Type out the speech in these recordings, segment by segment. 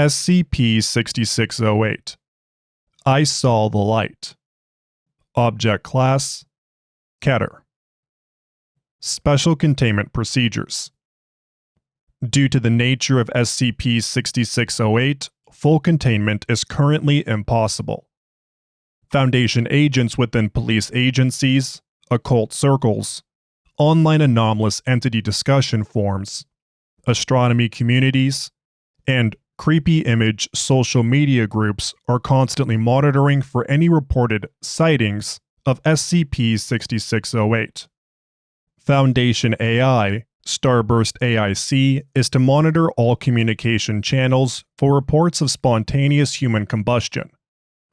SCP-6608. I saw the light. Object Class: Keter. Special Containment Procedures. Due to the nature of SCP-6608, full containment is currently impossible. Foundation agents within police agencies, occult circles, online anomalous entity discussion forums, astronomy communities, and creepy image social media groups are constantly monitoring for any reported sightings of SCP-6608. Foundation AI, Starburst AIC, is to monitor all communication channels for reports of spontaneous human combustion,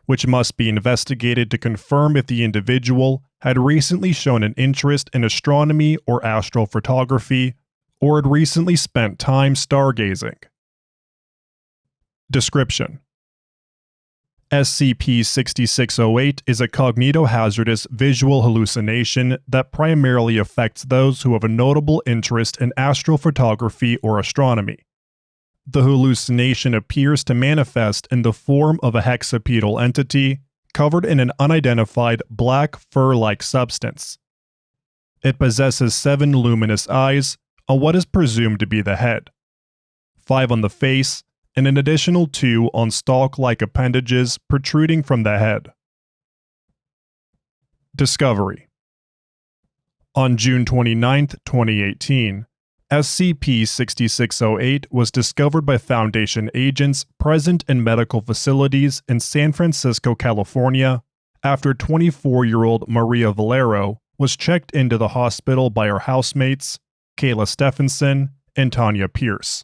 which must be investigated to confirm if the individual had recently shown an interest in astronomy or astrophotography, or had recently spent time stargazing. Description: SCP-6608 is a cognitohazardous visual hallucination that primarily affects those who have a notable interest in astrophotography or astronomy. The hallucination appears to manifest in the form of a hexapedal entity covered in an unidentified black fur-like substance. It possesses 7 luminous eyes on what is presumed to be the head, 5 on the face, and an additional 2 on stalk-like appendages protruding from the head. Discovery: on June 29, 2018, SCP-6608 was discovered by Foundation agents present in medical facilities in San Francisco, California, after 24-year-old Maria Valero was checked into the hospital by her housemates, Kayla Stephenson and Tanya Pierce.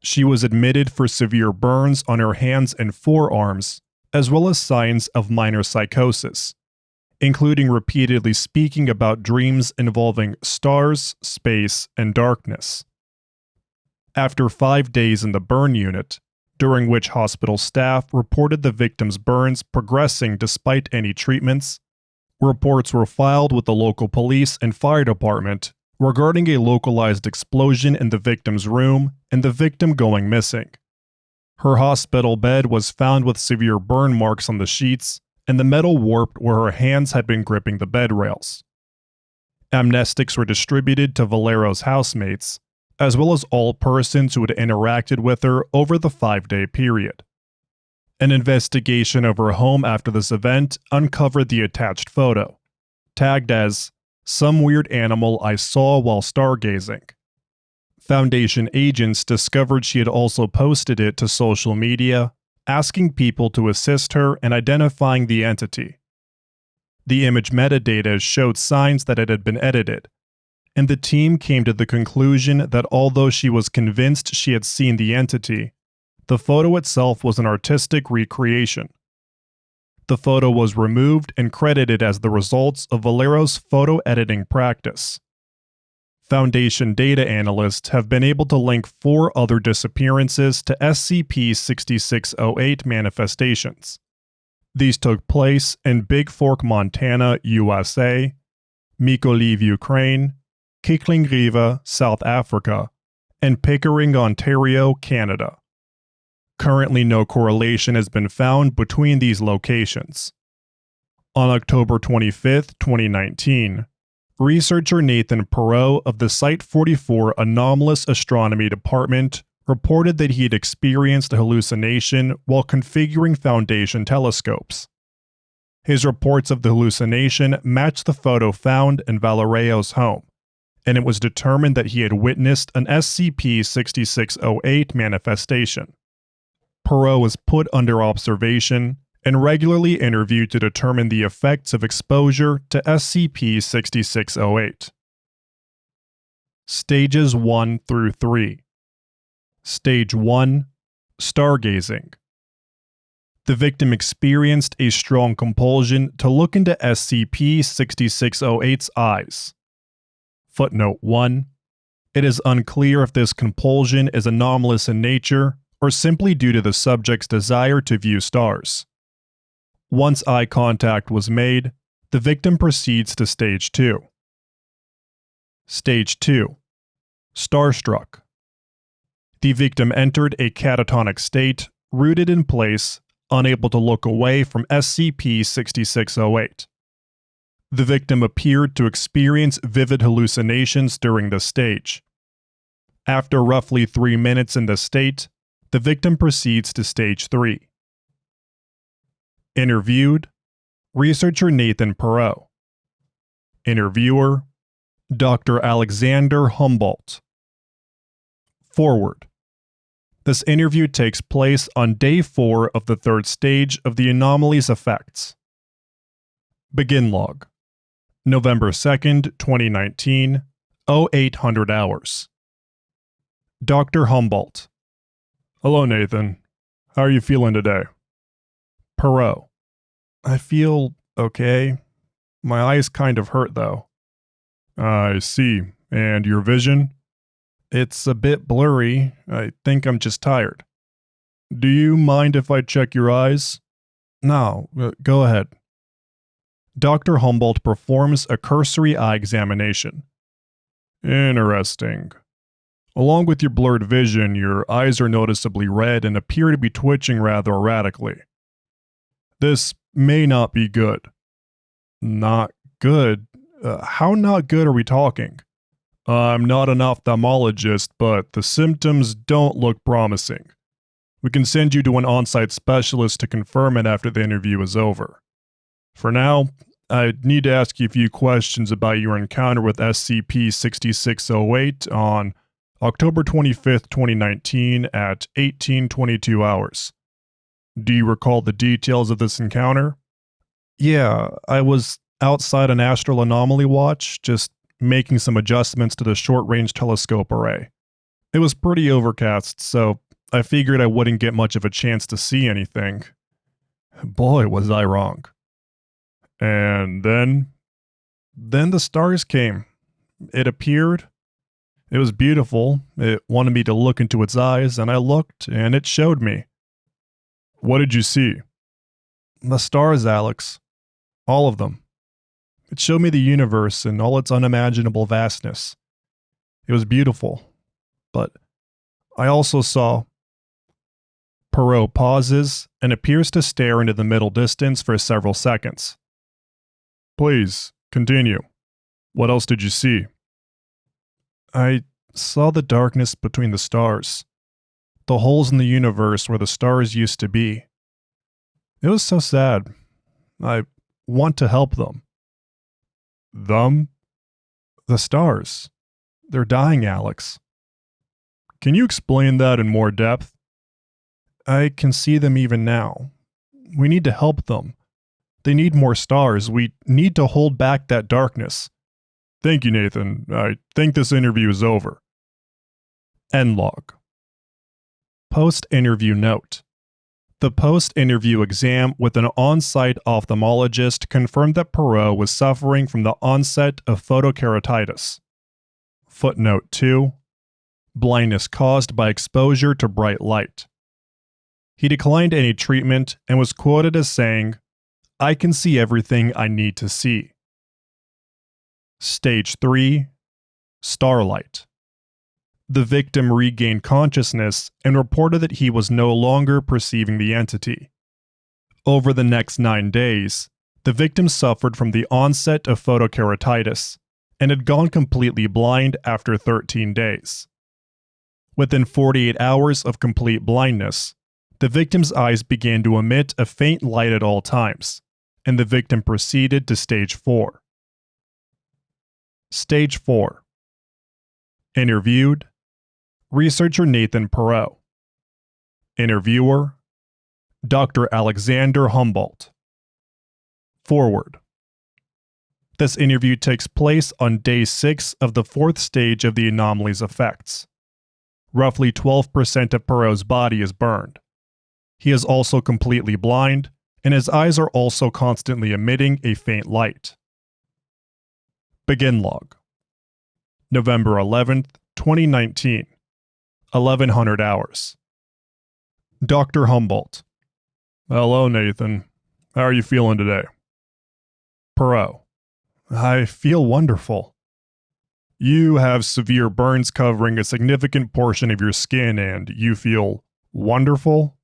She was admitted for severe burns on her hands and forearms, as well as signs of minor psychosis, including repeatedly speaking about dreams involving stars, space, and darkness. After 5 days in the burn unit, during which hospital staff reported the victim's burns progressing despite any treatments, reports were filed with the local police and fire department regarding a localized explosion in the victim's room and the victim going missing. Her hospital bed was found with severe burn marks on the sheets, and the metal warped where her hands had been gripping the bed rails. Amnestics were distributed to Valero's housemates, as well as all persons who had interacted with her over the 5-day period. An investigation of her home after this event uncovered the attached photo, tagged as "Some weird animal I saw while stargazing." Foundation agents discovered she had also posted it to social media, asking people to assist her in identifying the entity. The image metadata showed signs that it had been edited, and the team came to the conclusion that although she was convinced she had seen the entity, the photo itself was an artistic recreation. The photo was removed and credited as the results of Valero's photo editing practice. Foundation data analysts have been able to link 4 other disappearances to SCP-6608 manifestations. These took place in Big Fork, Montana, USA, Mykolaiv, Ukraine, Kikling Riva, South Africa, and Pickering, Ontario, Canada. Currently, no correlation has been found between these locations. On October 25, 2019, researcher Nathan Perot of the Site-44 Anomalous Astronomy Department reported that he had experienced a hallucination while configuring Foundation telescopes. His reports of the hallucination matched the photo found in Valero's home, and it was determined that he had witnessed an SCP-6608 manifestation. Perot was put under observation and regularly interviewed to determine the effects of exposure to SCP-6608. Stages 1 through 3. Stage 1. Stargazing. The victim experienced a strong compulsion to look into SCP-6608's eyes. Footnote 1. It is unclear if this compulsion is anomalous in nature or simply due to the subject's desire to view stars. Once eye contact was made, the victim proceeds to Stage 2. Stage 2. Starstruck. The victim entered a catatonic state, rooted in place, unable to look away from SCP-6608. The victim appeared to experience vivid hallucinations during this stage. After roughly 3 minutes in this state, the victim proceeds to Stage 3. Interviewed: Researcher Nathan Perot. Interviewer: Dr. Alexander Humboldt. Forward: This interview takes place on Day 4 of the 3rd stage of the anomaly's effects. Begin log: November 2nd, 2019, 0800 hours. Dr. Humboldt: Hello, Nathan. How are you feeling today? Perot: I feel okay. My eyes kind of hurt, though. I see. And your vision? It's a bit blurry. I think I'm just tired. Do you mind if I check your eyes? No, go ahead. Dr. Humboldt performs a cursory eye examination. Interesting. Along with your blurred vision, your eyes are noticeably red and appear to be twitching rather erratically. This may not be good. Not good? How not good are we talking? I'm not an ophthalmologist, but the symptoms don't look promising. We can send you to an on-site specialist to confirm it after the interview is over. For now, I need to ask you a few questions about your encounter with SCP-6608 on October 25th, 2019 at 18:22 hours. Do you recall the details of this encounter? Yeah, I was outside an astral anomaly watch, just making some adjustments to the short-range telescope array. It was pretty overcast, so I figured I wouldn't get much of a chance to see anything. Boy, was I wrong. And then the stars came. It appeared. It was beautiful. It wanted me to look into its eyes, and I looked, and it showed me. What did you see? The stars, Alex. All of them. It showed me the universe in all its unimaginable vastness. It was beautiful. But I also saw... Perot pauses and appears to stare into the middle distance for several seconds. Please, continue. What else did you see? I saw the darkness between the stars. The holes in the universe where the stars used to be. It was so sad. I want to help them. Them? The stars. They're dying, Alex. Can you explain that in more depth? I can see them even now. We need to help them. They need more stars. We need to hold back that darkness. Thank you, Nathan. I think this interview is over. End log. Post-interview note. The post-interview exam with an on-site ophthalmologist confirmed that Perot was suffering from the onset of photokeratitis. Footnote 2. Blindness caused by exposure to bright light. He declined any treatment and was quoted as saying, "I can see everything I need to see." Stage 3. Starlight. The victim regained consciousness and reported that he was no longer perceiving the entity. Over the next 9 days, the victim suffered from the onset of photokeratitis and had gone completely blind after 13 days. Within 48 hours of complete blindness, the victim's eyes began to emit a faint light at all times, and the victim proceeded to Stage 4. Stage 4. Interviewed: Researcher Nathan Perot. Interviewer: Dr. Alexander Humboldt. Forward: This interview takes place on Day 6 of the 4th stage of the anomaly's effects. Roughly 12% of Perot's body is burned. He is also completely blind, and his eyes are also constantly emitting a faint light. Begin log. November 11th, 2019, 1100 hours. Dr. Humboldt. Hello, Nathan. How are you feeling today? Perot. I feel wonderful. You have severe burns covering a significant portion of your skin and you feel wonderful?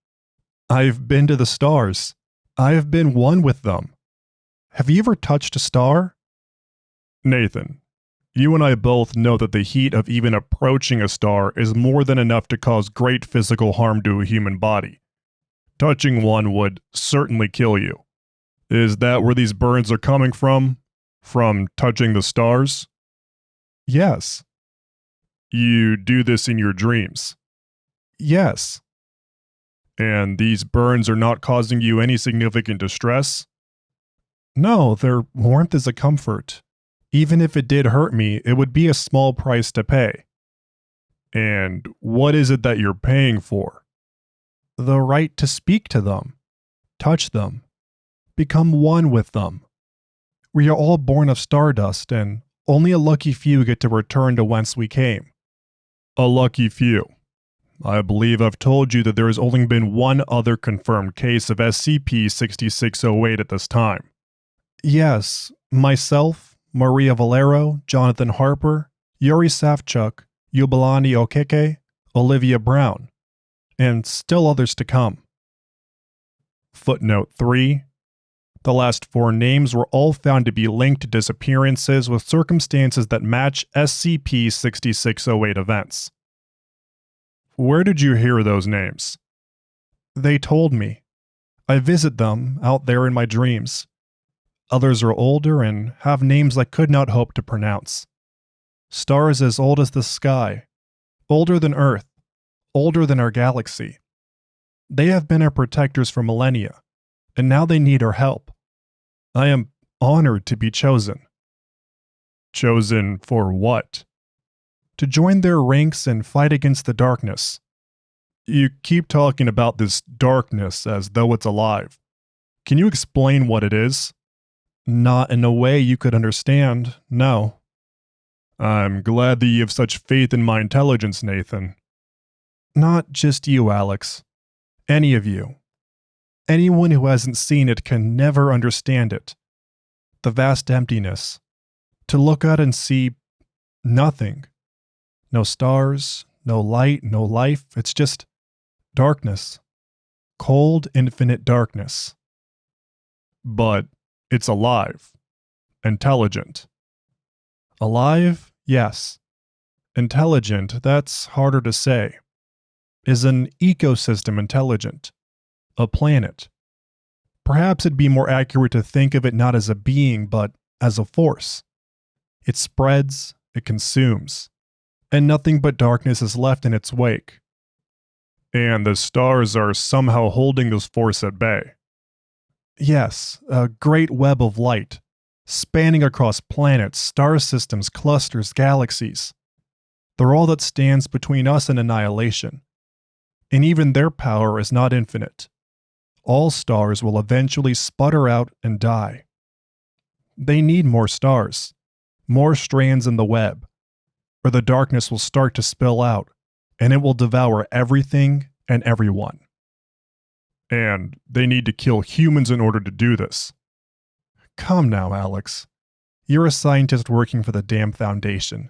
I've been to the stars. I have been one with them. Have you ever touched a star? Nathan, you and I both know that the heat of even approaching a star is more than enough to cause great physical harm to a human body. Touching one would certainly kill you. Is that where these burns are coming from? From touching the stars? Yes. You do this in your dreams? Yes. And these burns are not causing you any significant distress? No, their warmth is a comfort. Even if it did hurt me, it would be a small price to pay. And what is it that you're paying for? The right to speak to them, touch them, become one with them. We are all born of stardust, and only a lucky few get to return to whence we came. A lucky few. I believe I've told you that there has only been one other confirmed case of SCP-6608 at this time. Yes, myself, Maria Valero, Jonathan Harper, Yuri Savchuk, Yubilani Okeke, Olivia Brown, and still others to come. Footnote 3. The last 4 names were all found to be linked to disappearances with circumstances that match SCP-6608 events. Where did you hear those names? They told me. I visit them out there in my dreams. Others are older and have names I could not hope to pronounce. Stars as old as the sky, older than Earth, older than our galaxy. They have been our protectors for millennia, and now they need our help. I am honored to be chosen. Chosen for what? To join their ranks and fight against the darkness. You keep talking about this darkness as though it's alive. Can you explain what it is? Not in a way you could understand, no. I'm glad that you have such faith in my intelligence, Nathan. Not just you, Alex. Any of you. Anyone who hasn't seen it can never understand it. The vast emptiness. To look out and see nothing. No stars, no light, no life. It's just darkness. Cold, infinite darkness. But it's alive. Intelligent. Alive? Yes. Intelligent, that's harder to say. Is an ecosystem intelligent? A planet? Perhaps it'd be more accurate to think of it not as a being, but as a force. It spreads, it consumes, and nothing but darkness is left in its wake. And the stars are somehow holding this force at bay. Yes, a great web of light, spanning across planets, star systems, clusters, galaxies. They're all that stands between us and annihilation. And even their power is not infinite. All stars will eventually sputter out and die. They need more stars, more strands in the web, or the darkness will start to spill out, and it will devour everything and everyone. And they need to kill humans in order to do this. Come now, Alex. You're a scientist working for the damn Foundation.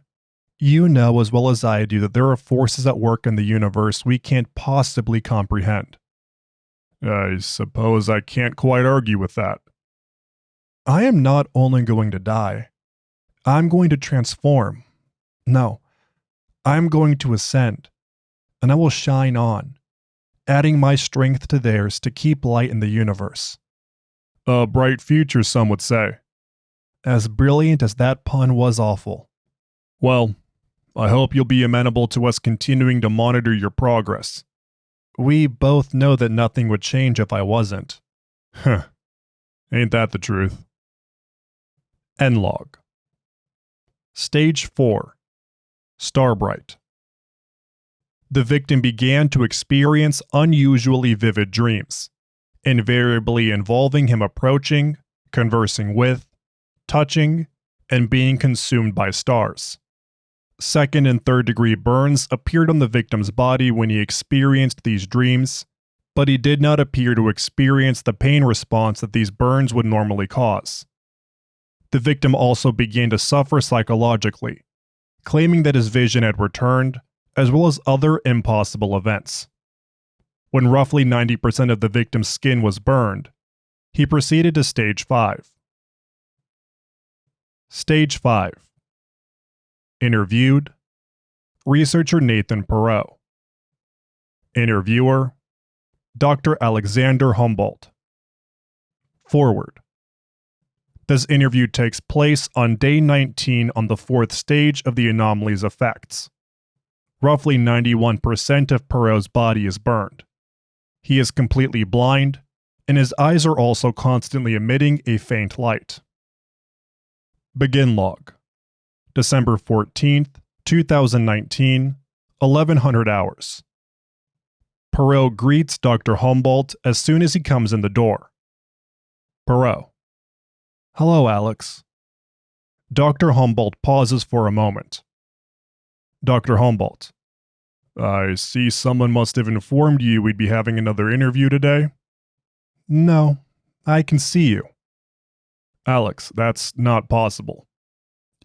You know as well as I do that there are forces at work in the universe we can't possibly comprehend. I suppose I can't quite argue with that. I am not only going to die. I'm going to transform. No, I'm going to ascend. And I will shine on, adding my strength to theirs to keep light in the universe. A bright future, some would say. As brilliant as that pun was awful. Well, I hope you'll be amenable to us continuing to monitor your progress. We both know that nothing would change if I wasn't. Huh. Ain't that the truth? End log. Stage 4. Starbright. The victim began to experience unusually vivid dreams, invariably involving him approaching, conversing with, touching, and being consumed by stars. Second and third degree burns appeared on the victim's body when he experienced these dreams, but he did not appear to experience the pain response that these burns would normally cause. The victim also began to suffer psychologically, claiming that his vision had returned, as well as other impossible events. When roughly 90% of the victim's skin was burned, he proceeded to Stage 5. Stage 5. Interviewed: researcher Nathan Perot. Interviewer: Dr. Alexander Humboldt. Forward. This interview takes place on day 19 on the 4th stage of the anomaly's effects. Roughly 91% of Perot's body is burned. He is completely blind, and his eyes are also constantly emitting a faint light. Begin log. December 14th, 2019, 1100 hours. Perot greets Dr. Humboldt as soon as he comes in the door. Perot: Hello, Alex. Dr. Humboldt pauses for a moment. Dr. Humboldt: I see someone must have informed you we'd be having another interview today. No, I can see you. Alex, that's not possible.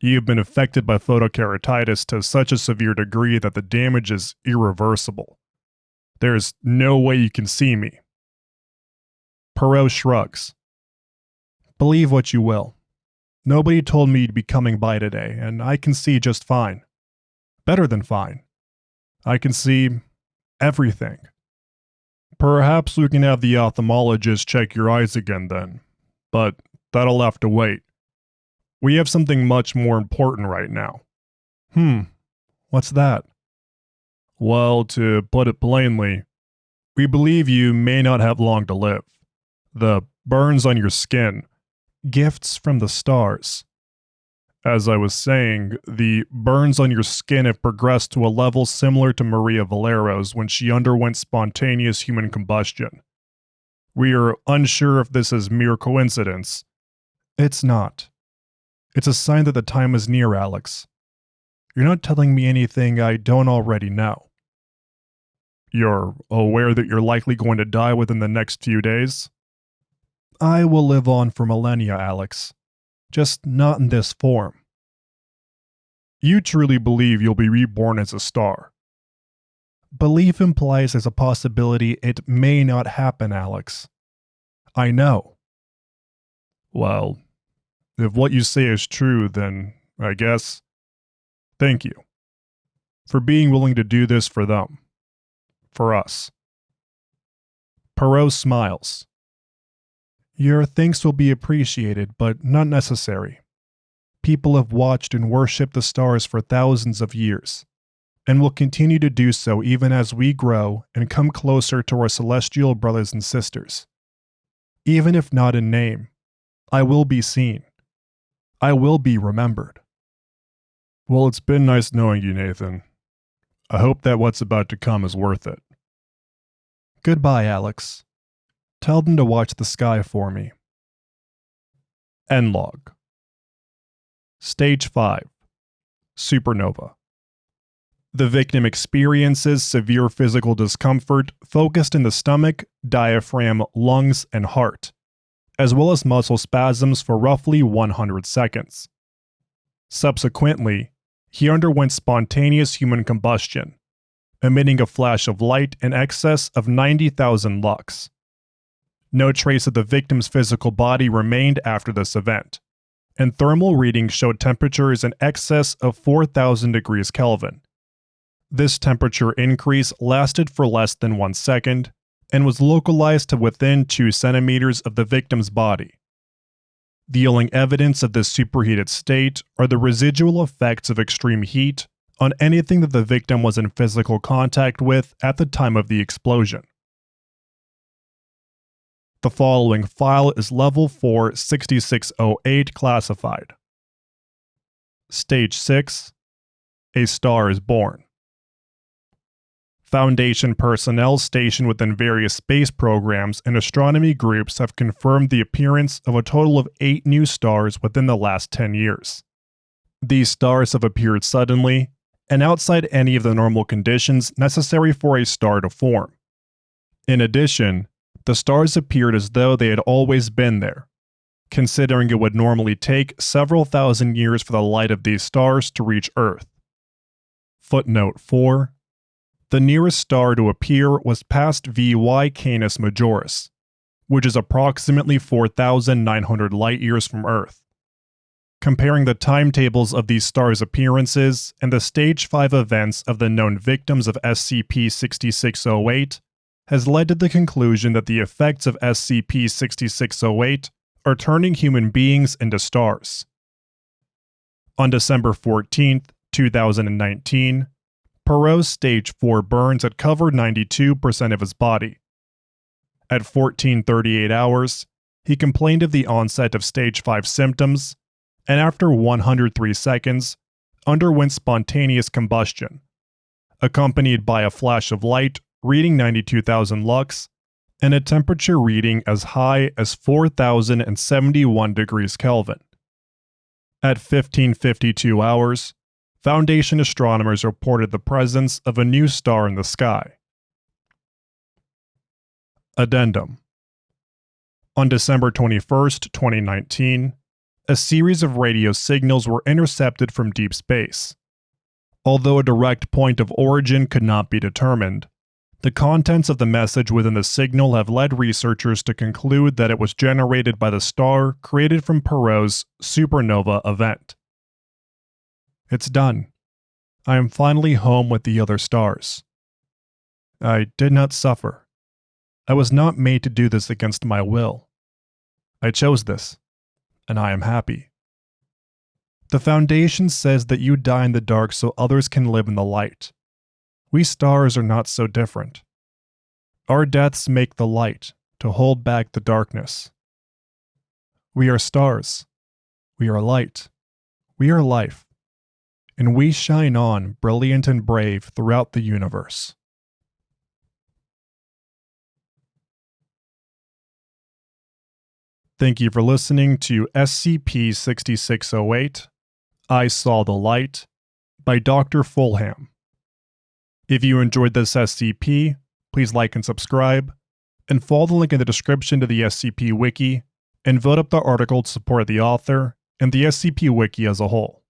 You've been affected by photokeratitis to such a severe degree that the damage is irreversible. There's no way you can see me. Perot shrugs. Believe what you will. Nobody told me you'd be coming by today, and I can see just fine. Better than fine. I can see everything. Perhaps we can have the ophthalmologist check your eyes again then, but that'll have to wait. We have something much more important right now. What's that? Well, to put it plainly, we believe you may not have long to live. The burns on your skin, gifts from the stars. As I was saying, the burns on your skin have progressed to a level similar to Maria Valero's when she underwent spontaneous human combustion. We are unsure if this is mere coincidence. It's not. It's a sign that the time is near, Alex. You're not telling me anything I don't already know. You're aware that you're likely going to die within the next few days? I will live on for millennia, Alex. Just not in this form. You truly believe you'll be reborn as a star? Belief implies there's a possibility it may not happen, Alex. I know. Well, if what you say is true, then I guess... Thank you. For being willing to do this for them. For us. Perot smiles. Your thanks will be appreciated, but not necessary. People have watched and worshipped the stars for thousands of years, and will continue to do so even as we grow and come closer to our celestial brothers and sisters. Even if not in name, I will be seen. I will be remembered. Well, it's been nice knowing you, Nathan. I hope that what's about to come is worth it. Goodbye, Alex. Tell them to watch the sky for me. End log. Stage 5. Supernova. The victim experiences severe physical discomfort focused in the stomach, diaphragm, lungs, and heart, as well as muscle spasms for roughly 100 seconds. Subsequently, he underwent spontaneous human combustion, emitting a flash of light in excess of 90,000 lux. No trace of the victim's physical body remained after this event, and thermal readings showed temperatures in excess of 4,000 degrees Kelvin. This temperature increase lasted for less than 1 second and was localized to within 2 centimeters of the victim's body. The only evidence of this superheated state are the residual effects of extreme heat on anything that the victim was in physical contact with at the time of the explosion. The following file is Level 4 6608 classified. Stage 6. A star is born. Foundation personnel stationed within various space programs and astronomy groups have confirmed the appearance of a total of 8 new stars within the last 10 years. These stars have appeared suddenly and outside any of the normal conditions necessary for a star to form. In addition, the stars appeared as though they had always been there, considering it would normally take several thousand years for the light of these stars to reach Earth, Footnote 4. The nearest star to appear was past VY Canis Majoris, which is approximately 4,900 light-years from Earth. Comparing the timetables of these stars' appearances and the Stage 5 events of the known victims of SCP-6608 has led to the conclusion that the effects of SCP-6608 are turning human beings into stars. On December 14, 2019, Perot's Stage 4 burns had covered 92% of his body. At 14:38 hours, he complained of the onset of Stage 5 symptoms, and after 103 seconds, underwent spontaneous combustion, accompanied by a flash of light reading 92,000 lux and a temperature reading as high as 4,071 degrees Kelvin. At 15:52 hours, Foundation astronomers reported the presence of a new star in the sky. Addendum. On December 21, 2019, a series of radio signals were intercepted from deep space. Although a direct point of origin could not be determined, the contents of the message within the signal have led researchers to conclude that it was generated by the star created from Perot's Supernova event. It's done. I am finally home with the other stars. I did not suffer. I was not made to do this against my will. I chose this, and I am happy. The Foundation says that you die in the dark so others can live in the light. We stars are not so different. Our deaths make the light to hold back the darkness. We are stars. We are light. We are life. And we shine on brilliant and brave throughout the universe. Thank you for listening to SCP-6608, I Saw the Light, by Dr. Fulham. If you enjoyed this SCP, please like and subscribe, and follow the link in the description to the SCP Wiki, and vote up the article to support the author and the SCP Wiki as a whole.